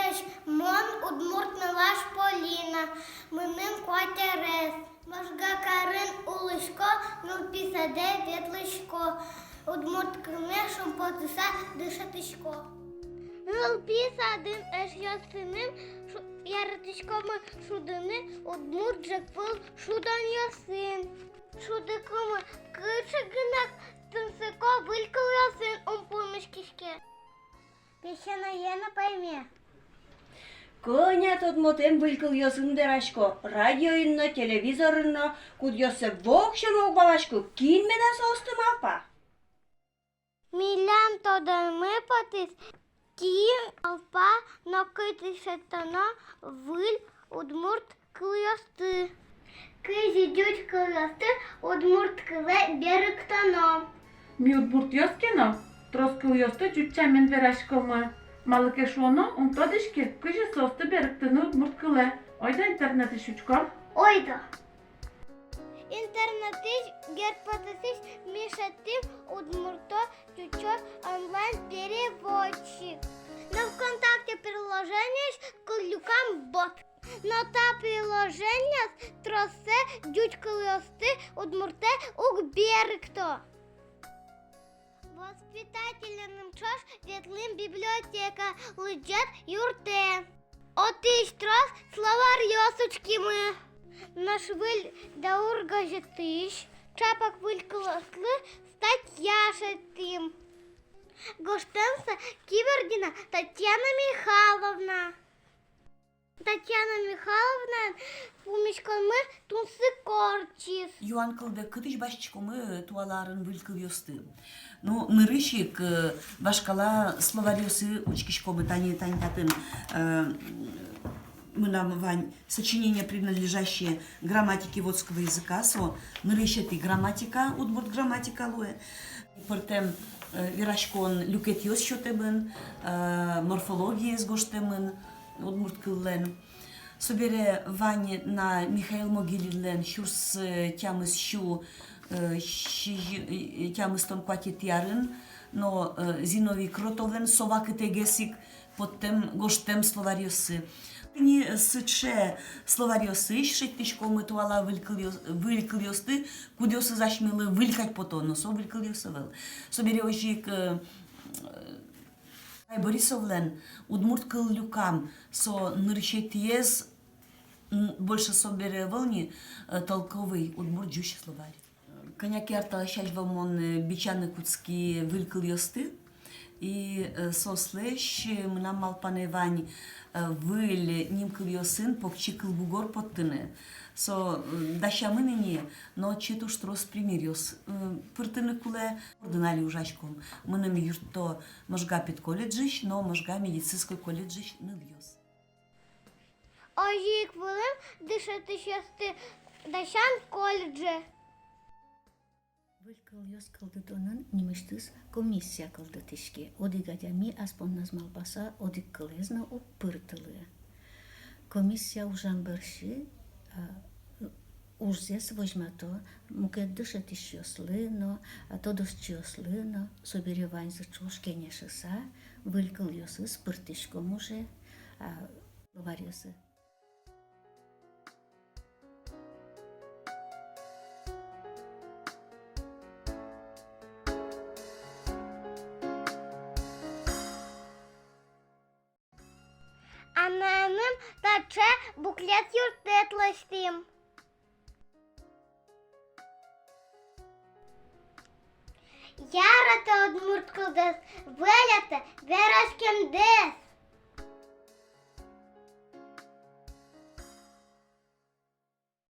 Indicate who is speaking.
Speaker 1: Тож мон удмурт милаш Поліна, миним кватерес. Можга Карин улишко, ну пісаде вітлишко. Удмурт кмешом потиса дишатишко. Жолпіса один еш ясиним, яратишкоми шудини, удмурт жекпил шудан ясин. Шудикоми кичигинак, тинсико вилькал ясин, помишкішке. Пещена ена пойме.
Speaker 2: Коня тот мотем вылькал ёсын дерашко, радиоинно, телевизорынно, куд ёсы вокшен балашку, кинме да состым апа.
Speaker 1: Милям тодан мы потис, кин алпа, но кытышетано выль удмурт кыльосты. Кызи дють кыльосты, удмурт кыле берыктано.
Speaker 3: Ми удмурт ёскено, троскыл ёсты чучамен верашкома. Малыке шоно, он тодышки, кыжы состы беріктіні удмурт кыле. Ойда интернеті шучко?
Speaker 1: Ойда. Интернетиш герпатысиш мишатим удмурто чучо онлайн-переводчик. На ВКонтакте приложение клюкам бот. Но та приложение тросе дють кыльосты удмурте угберыкто. Воспитательным чош ветлым библиотека лыджет юрте. Отыш трос словарь ёсучки мы. Наш выль даурга житыш, чапак выль класлы, статья шатым. Гоштенса Кибердина Татьяна Михайловна. Татьяна Михайловна пумишкалмы тунсы корчис.
Speaker 4: Юан кылды кытыш башчыкомы туаларын вылькыл ёсты. Ну, нырышик башкала словарёсы учкишкомы тани татын мынам вань сочинения, принадлежащие грамматике водского языка, со нырышет и грамматика, удмурт грамматика луэ. Пыртем вирашкон люкет ёс шотемын, морфология с гоштемын, удмурт кыллен. Собере вань на Михаил Могилин шурс тямыс шу тямыс тон кватит ярын, но Зиновий Кротовен совак тегесик подтем гоштем словарёсы. Ни сыче словарёсы шеттишкомы туала вылькыл ёсты, кудёсы зашмелы вылькать потону, со вылькыл ёсывел. Собере ожик Борисовлен удмурт кыл люкам, со нырщетиез больше собере волни толковый удмурт жущий словарь. Коняки арталащать вамон бичаны куцки вылькыл ёсты, и сослещ мна малпане вань выль нимкыл ёсын покчикыл бугор поттыны. Со дащамыныне, но читу штрос примирёс. Пыртыны куле ордынали ужачком. Мыным юрто можга пит колледжищ, но можга медицинской колледжищ ныльёс.
Speaker 1: Ожик вылым дышатыш ёсты дащан колледже.
Speaker 5: Вылькал ёс кылдытонын нимыштыс комиссия кылдытышке. Одигадями аспонназ малбаса одик кылезна оппыртылы. Комиссия ужан бырши ужзес возьмато мукет дышатыш ёслы, но тодос чёслы, но собере вань зачуш кенешыса, вылькал ёсы спыртышком уже говорёсы.
Speaker 1: Ананым таче буклет юртетластим. Ярата удмурт кылдес, велята верашкем дес.